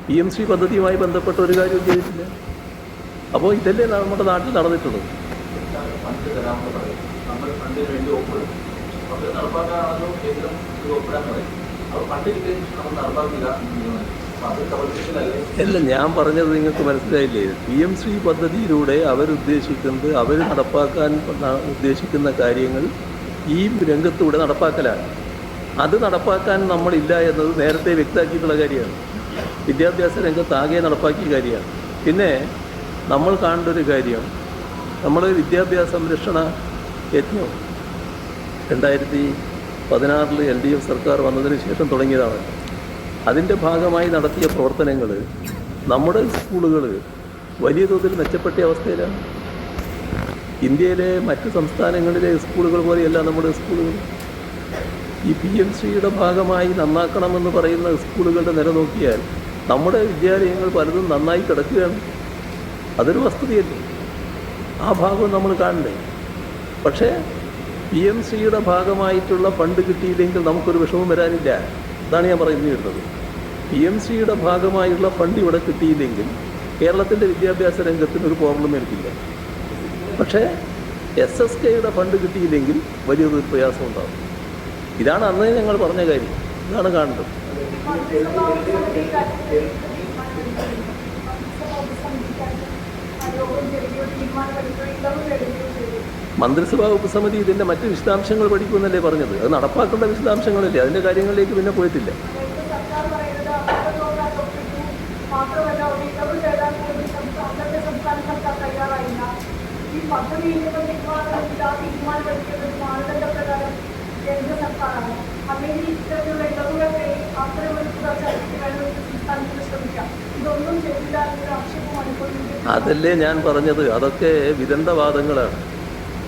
PMC പദ്ധതിയുമായി ബന്ധപ്പെട്ട ഒരു കാര്യവും ചെയ്തിട്ടില്ല. അപ്പോൾ ഇതല്ലേ നമ്മുടെ നാട്ടിൽ നടന്നിട്ടുള്ളത്. അല്ല, ഞാൻ പറഞ്ഞത് നിങ്ങൾക്ക് മനസ്സിലായില്ലേ? PMC പദ്ധതിയിലൂടെ അവരുദ്ദേശിക്കുന്നത്, അവർ നടപ്പാക്കാൻ ഉദ്ദേശിക്കുന്ന കാര്യങ്ങൾ ഈ രംഗത്തൂടെ നടപ്പാക്കലാണ്. അത് നടപ്പാക്കാൻ നമ്മളില്ല എന്നത് നേരത്തെ വ്യക്തമാക്കിയിട്ടുള്ള കാര്യമാണ്. വിദ്യാഭ്യാസ രംഗത്താകെ നടപ്പാക്കിയ കാര്യമാണ്. പിന്നെ നമ്മൾ കാണേണ്ട ഒരു കാര്യം, നമ്മൾ വിദ്യാഭ്യാസ സംരക്ഷണ യജ്ഞം 2016 LDF സർക്കാർ വന്നതിന് ശേഷം തുടങ്ങിയതാണ്. അതിൻ്റെ ഭാഗമായി നടത്തിയ പ്രവർത്തനങ്ങൾ നമ്മുടെ സ്കൂളുകൾ വലിയ തോതിൽ മെച്ചപ്പെട്ട അവസ്ഥയിലാണ്. ഇന്ത്യയിലെ മറ്റ് സംസ്ഥാനങ്ങളിലെ സ്കൂളുകൾ പോലെയല്ല നമ്മുടെ സ്കൂളുകൾ. ഈ PMCയുടെ ഭാഗമായി നന്നാക്കണമെന്ന് പറയുന്ന സ്കൂളുകളുടെ നില നോക്കിയാൽ നമ്മുടെ വിദ്യാലയങ്ങൾ പലതും നന്നായി കിടക്കുകയാണ്. അതൊരു വസ്തുതയല്ലേ? ആ ഭാഗം നമ്മൾ കാണണ്ടേ? പക്ഷേ PMCയുടെ ഭാഗമായിട്ടുള്ള ഫണ്ട് കിട്ടിയില്ലെങ്കിൽ നമുക്കൊരു വിഷമം വരാനില്ല. അതാണ് ഞാൻ പറയുന്നത്. PMCയുടെ ഭാഗമായുള്ള ഫണ്ട് ഇവിടെ കിട്ടിയില്ലെങ്കിൽ കേരളത്തിൻ്റെ വിദ്യാഭ്യാസ രംഗത്തിന് ഒരു പ്രോബ്ലം എടുക്കില്ല. പക്ഷേ SSKയുടെ ഫണ്ട് കിട്ടിയില്ലെങ്കിൽ വലിയൊരു പ്രയാസം ഉണ്ടാകും. ഇതാണ് അന്നേ ഞങ്ങൾ പറഞ്ഞ കാര്യം. ഇതാണ് കാണേണ്ടത്. മന്ത്രിസഭാ ഉപസമിതി ഇതിൻ്റെ മറ്റ് വിശദാംശങ്ങൾ പഠിക്കുമെന്നല്ലേ പറഞ്ഞത്? അത് നടപ്പാക്കേണ്ട വിശദാംശങ്ങളല്ലേ? അതിൻ്റെ കാര്യങ്ങളിലേക്ക് പിന്നെ പോയിട്ടില്ല. അതല്ലേ ഞാൻ പറഞ്ഞത്. അതൊക്കെ വിദണ്ഡവാദങ്ങളാണ്.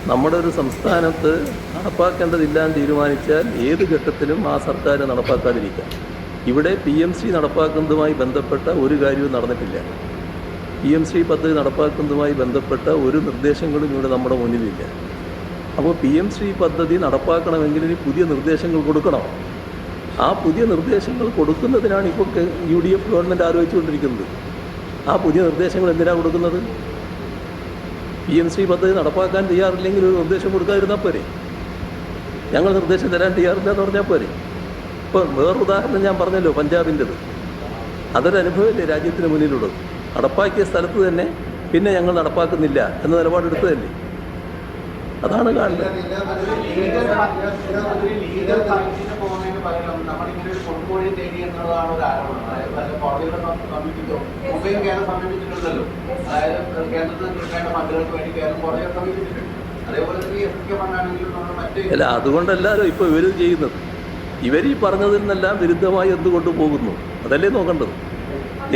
നമ്മുടെ ഒരു സംസ്ഥാനത്ത് നടപ്പാക്കേണ്ടതില്ലാന്ന് തീരുമാനിച്ചാൽ ഏത് ഘട്ടത്തിലും ആ സർക്കാർ നടപ്പാക്കാതിരിക്കാം. ഇവിടെ PMC നടപ്പാക്കുന്നതുമായി ബന്ധപ്പെട്ട ഒരു കാര്യവും നടന്നിട്ടില്ല. PMC പദ്ധതി നടപ്പാക്കുന്നതുമായി ബന്ധപ്പെട്ട ഒരു നിർദ്ദേശങ്ങളും ഇവിടെ നമ്മുടെ മുന്നിലില്ല. അപ്പോൾ PMC പദ്ധതി നടപ്പാക്കണമെങ്കിൽ ഇനി പുതിയ നിർദ്ദേശങ്ങൾ കൊടുക്കണം. ആ പുതിയ നിർദ്ദേശങ്ങൾ കൊടുക്കുന്നതിനാണ് ഇപ്പോൾ UDF ഗവൺമെൻറ് ആലോചിച്ചുകൊണ്ടിരിക്കുന്നത്. ആ പുതിയ നിർദ്ദേശങ്ങൾ എന്തിനാണ് കൊടുക്കുന്നത്? PMC പദ്ധതി നടപ്പാക്കാൻ തയ്യാറില്ലെങ്കിൽ ഒരു നിർദ്ദേശം കൊടുക്കാതിരുന്നാൽ പോരെ? ഞങ്ങൾ നിർദ്ദേശം തരാൻ തയ്യാറില്ല എന്ന് പറഞ്ഞാൽ പോരെ? ഇപ്പോൾ വേറൊരു ഉദാഹരണം ഞാൻ പറഞ്ഞല്ലോ, പഞ്ചാബിൻ്റെത്. അതൊരു അനുഭവമല്ലേ രാജ്യത്തിന് മുന്നിലുള്ളത്? നടപ്പാക്കിയ സ്ഥലത്ത് തന്നെ പിന്നെ ഞങ്ങൾ നടപ്പാക്കുന്നില്ല എന്ന നിലപാടെടുത്തതല്ലേ? അതാണ് കാണുന്നത്. അല്ല, അതുകൊണ്ടല്ലല്ലോ ഇപ്പോൾ ഇവർ ചെയ്യുന്നത്. ഇവർ ഈ പറഞ്ഞതിൽ നിന്നെല്ലാം വിരുദ്ധമായി എന്തുകൊണ്ട് പോകുന്നു? അതല്ലേ നോക്കേണ്ടത്.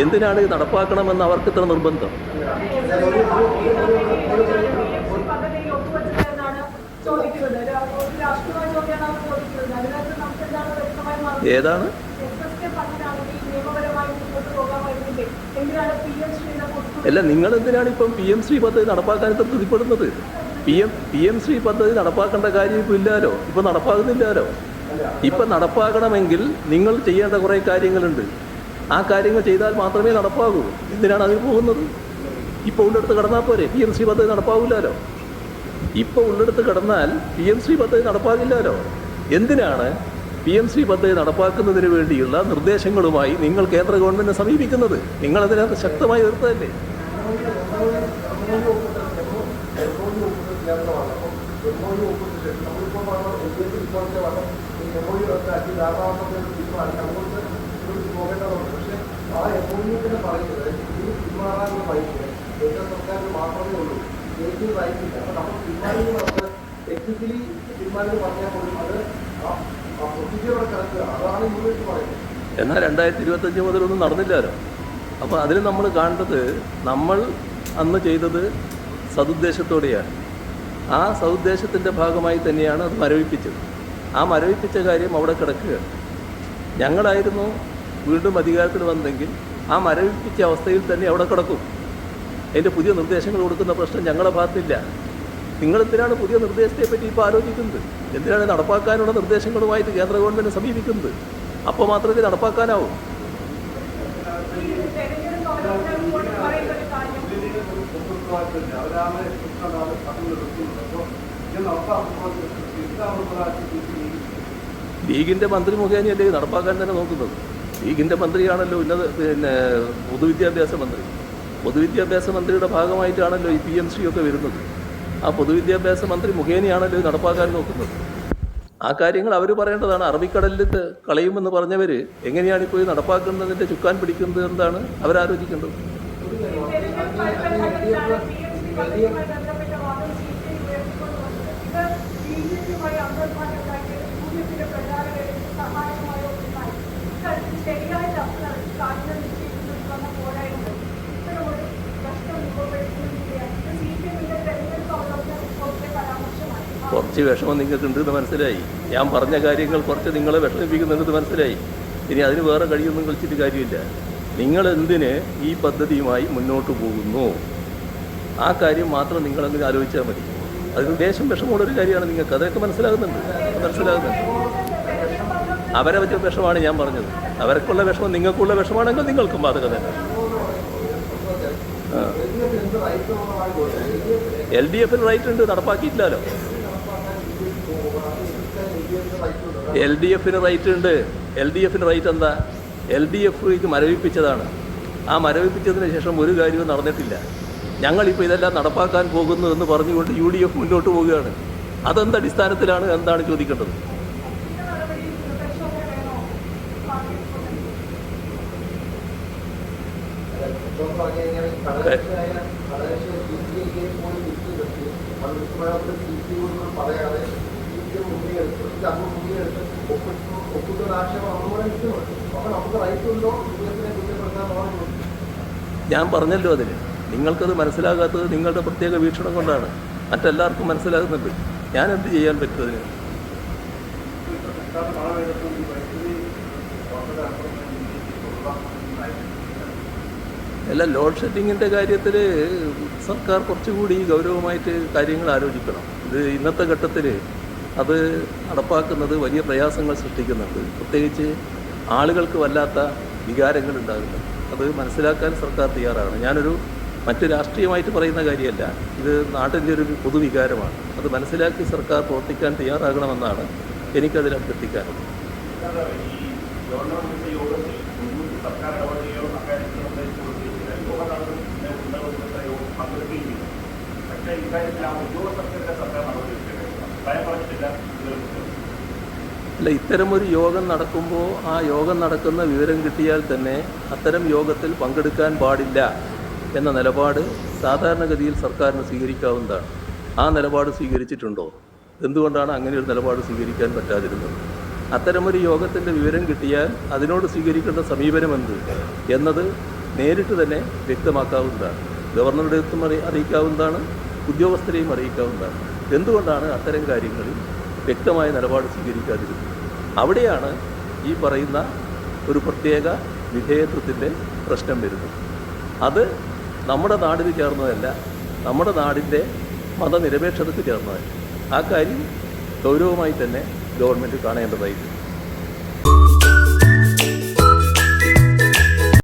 എന്തിനാണ് ഇത് നടപ്പാക്കണമെന്ന് അവർക്ക് ഇത്ര നിർബന്ധം? ഏതാണ്? അല്ല, നിങ്ങൾ എന്തിനാണ് ഇപ്പം PMC പദ്ധതി നടപ്പാക്കാൻ ഇത്ര തൃപ്തിപ്പെടുന്നത്? PMC പദ്ധതി നടപ്പാക്കേണ്ട കാര്യം ഇപ്പം ഇല്ലാലോ, ഇപ്പം നടപ്പാകുന്നില്ലാലോ. ഇപ്പം നടപ്പാക്കണമെങ്കിൽ നിങ്ങൾ ചെയ്യേണ്ട കുറേ കാര്യങ്ങളുണ്ട്. ആ കാര്യങ്ങൾ ചെയ്താൽ മാത്രമേ നടപ്പാകൂ. എന്തിനാണ് അതിൽ പോകുന്നത്? ഇപ്പോൾ ഉള്ളെടുത്ത് കടന്നാൽ പോരെ? PMC പദ്ധതി നടപ്പാകില്ലല്ലോ. ഇപ്പോൾ ഉള്ളെടുത്ത് കടന്നാൽ PMC പദ്ധതി നടപ്പാകില്ലല്ലോ. എന്തിനാണ് PMC പദ്ധതി നടപ്പാക്കുന്നതിന് വേണ്ടിയുള്ള നിർദ്ദേശങ്ങളുമായി നിങ്ങൾ കേന്ദ്ര ഗവൺമെൻറ്റിനെ സമീപിക്കുന്നത്? നിങ്ങളതിനകത്ത് ശക്തമായി എതിർത്തതല്ലേ? എന്നാൽ 2025 മുതലൊന്നും നടന്നില്ലല്ലോ. അപ്പോൾ അതിൽ നമ്മൾ കാണേണ്ടത്, നമ്മൾ അന്ന് ചെയ്തത് സതുദ്ദേശത്തോടെയാണ്. ആ സതുദ്ദേശത്തിൻ്റെ ഭാഗമായി തന്നെയാണ് അത് മരവിപ്പിച്ചത്. ആ മരവിപ്പിച്ച കാര്യം അവിടെ കിടക്കുകയാണ്. ഞങ്ങളായിരുന്നു വീണ്ടും അധികാരത്തിൽ വന്നെങ്കിൽ ആ മരവിപ്പിച്ച അവസ്ഥയിൽ തന്നെ അവിടെ കിടക്കും. അതിൻ്റെ പുതിയ നിർദ്ദേശങ്ങൾ കൊടുക്കുന്ന പ്രശ്നം ഞങ്ങളുടെ ഭാഗത്തില്ല. നിങ്ങളെന്തിനാണ് പുതിയ നിർദ്ദേശത്തെപ്പറ്റി ഇപ്പോൾ ആലോചിക്കുന്നത്? എന്തിനാണ് നടപ്പാക്കാനുള്ള നിർദ്ദേശങ്ങളുമായിട്ട് കേന്ദ്ര ഗവൺമെൻറ് സമീപിക്കുന്നത്? അപ്പോൾ മാത്രമേ നടപ്പാക്കാനാവൂ. ലീഗിൻ്റെ മന്ത്രി മുഖേനയല്ലേ നടപ്പാക്കാൻ തന്നെ നോക്കുന്നത്. ലീഗിൻ്റെ മന്ത്രിയാണല്ലോ പൊതുവിദ്യാഭ്യാസ മന്ത്രി. പൊതുവിദ്യാഭ്യാസ മന്ത്രിയുടെ ഭാഗമായിട്ടാണല്ലോ ഈ PMC ഒക്കെ വരുന്നത്. ആ പൊതുവിദ്യാഭ്യാസ മന്ത്രി മുഖേനയാണല്ലോ നടപ്പാക്കാൻ നോക്കുന്നത്. ആ കാര്യങ്ങൾ അവർ പറയേണ്ടതാണ്. അറബിക്കടലിൽ കളയുമെന്ന് പറഞ്ഞവർ എങ്ങനെയാണ് ഇപ്പോൾ നടപ്പാക്കുന്നതിൻ്റെ ചുക്കാൻ പിടിക്കുന്നത് എന്താണ് അവരാലോചിക്കേണ്ടത്. കുറച്ച് വിഷമം നിങ്ങൾക്കുണ്ടെന്ന് മനസ്സിലായി. ഞാൻ പറഞ്ഞ കാര്യങ്ങൾ കുറച്ച് നിങ്ങളെ വിഷമിപ്പിക്കുന്നുണ്ടെന്ന് മനസ്സിലായി. ഇനി അതിന് വേറെ കഴിയൊന്നും കളിച്ചിട്ട് കാര്യമില്ല. നിങ്ങൾ എന്തിന് ഈ പദ്ധതിയുമായി മുന്നോട്ട് പോകുന്നു, ആ കാര്യം മാത്രം നിങ്ങളങ്ങ് ആലോചിച്ചാൽ മതി. അതിന് ദേശം വിഷമമുള്ളൊരു കാര്യമാണ് നിങ്ങൾക്ക്. അതൊക്കെ മനസ്സിലാകുന്നുണ്ട്. അവരെ വെച്ച വിഷമാണ് ഞാൻ പറഞ്ഞത്. അവർക്കുള്ള വിഷമം നിങ്ങൾക്കുള്ള വിഷമാണെങ്കിൽ നിങ്ങൾക്കും ബാധകം തന്നെ. LDFന് റൈറ്റ് ഉണ്ട്, നടപ്പാക്കിയിട്ടില്ലല്ലോ. LDFന് റൈറ്റ് ഉണ്ട്. LDFന് റൈറ്റ് എന്താ? LDF മരവിപ്പിച്ചതാണ്. ആ മരവിപ്പിച്ചതിന് ശേഷം ഒരു കാര്യവും നടന്നിട്ടില്ല. ഞങ്ങളിപ്പോൾ ഇതെല്ലാം നടപ്പാക്കാൻ പോകുന്നു എന്ന് പറഞ്ഞുകൊണ്ട് UDF മുന്നോട്ട് പോവുകയാണ്. അതെന്ത് അടിസ്ഥാനത്തിലാണ് എന്താണ് ചോദിക്കേണ്ടത്? ഞാൻ പറഞ്ഞല്ലോ അതിന്. നിങ്ങൾക്കത് മനസ്സിലാകാത്തത് നിങ്ങളുടെ പ്രത്യേക വീക്ഷണം കൊണ്ടാണ്. മറ്റെല്ലാവർക്കും മനസ്സിലാകുന്നുണ്ട്. ഞാൻ എന്ത് ചെയ്യാൻ പറ്റും അതിന്? അല്ല, ലോഡ് ഷെഡിങ്ങിൻ്റെ കാര്യത്തിൽ സർക്കാർ കുറച്ചുകൂടി ഗൗരവമായിട്ട് കാര്യങ്ങൾ ആലോചിക്കണം. ഇത് ഇന്നത്തെ ഘട്ടത്തിൽ അത് നടപ്പാക്കുന്നത് വലിയ പ്രയാസങ്ങൾ സൃഷ്ടിക്കുന്നുണ്ട്. പ്രത്യേകിച്ച് ആളുകൾക്ക് വല്ലാത്ത വികാരങ്ങൾ ഉണ്ടാകുന്നുണ്ട്. അത് മനസ്സിലാക്കാൻ സർക്കാർ തയ്യാറാണ്. ഞാനൊരു മറ്റ് രാഷ്ട്രീയമായിട്ട് പറയുന്ന കാര്യമല്ല. ഇത് നാട്ടിൻ്റെ ഒരു പൊതുവികാരമാണ്. അത് മനസ്സിലാക്കി സർക്കാർ പ്രവർത്തിക്കാൻ തയ്യാറാകണമെന്നാണ് എനിക്കതിൽ അഭ്യർത്ഥിക്കാനുള്ളത്. അല്ല, ഇത്തരമൊരു യോഗം നടക്കുമ്പോൾ ആ യോഗം നടക്കുന്ന വിവരം കിട്ടിയാൽ തന്നെ അത്തരം യോഗത്തിൽ പങ്കെടുക്കാൻ പാടില്ല എന്ന നിലപാട് സാധാരണഗതിയിൽ സർക്കാരിന് സ്വീകരിക്കാവുന്നതാണ്. ആ നിലപാട് സ്വീകരിച്ചിട്ടുണ്ടോ? എന്തുകൊണ്ടാണ് അങ്ങനെ ഒരു നിലപാട് സ്വീകരിക്കാൻ പറ്റാതിരുന്നത്? അത്തരമൊരു യോഗത്തിൻ്റെ വിവരം കിട്ടിയാൽ അതിനോട് സ്വീകരിക്കേണ്ട സമീപനം എന്ത് എന്നത് നേരിട്ട് തന്നെ വ്യക്തമാക്കാവുന്നതാണ്. ഗവർണറുടെ അടുത്തും അറിയിക്കാവുന്നതാണ്, ഉദ്യോഗസ്ഥരെയും അറിയിക്കാവുന്നതാണ്. എന്തുകൊണ്ടാണ് അത്തരം കാര്യങ്ങളിൽ വ്യക്തമായ നിലപാട് സ്വീകരിക്കാതിരുന്നത്? അവിടെയാണ് ഈ പറയുന്ന ഒരു പ്രത്യേക വിധേയത്വത്തിൻ്റെ പ്രശ്നം വരുന്നത്. അത് നമ്മുടെ നാടിന് ചേർന്നതല്ല, നമ്മുടെ നാടിൻ്റെ മതനിരപേക്ഷതയ്ക്ക് ചേർന്നതല്ല. ആ കാര്യം ഗൗരവമായി തന്നെ ഗവൺമെൻറ് കാണേണ്ടതായിട്ടുണ്ട്.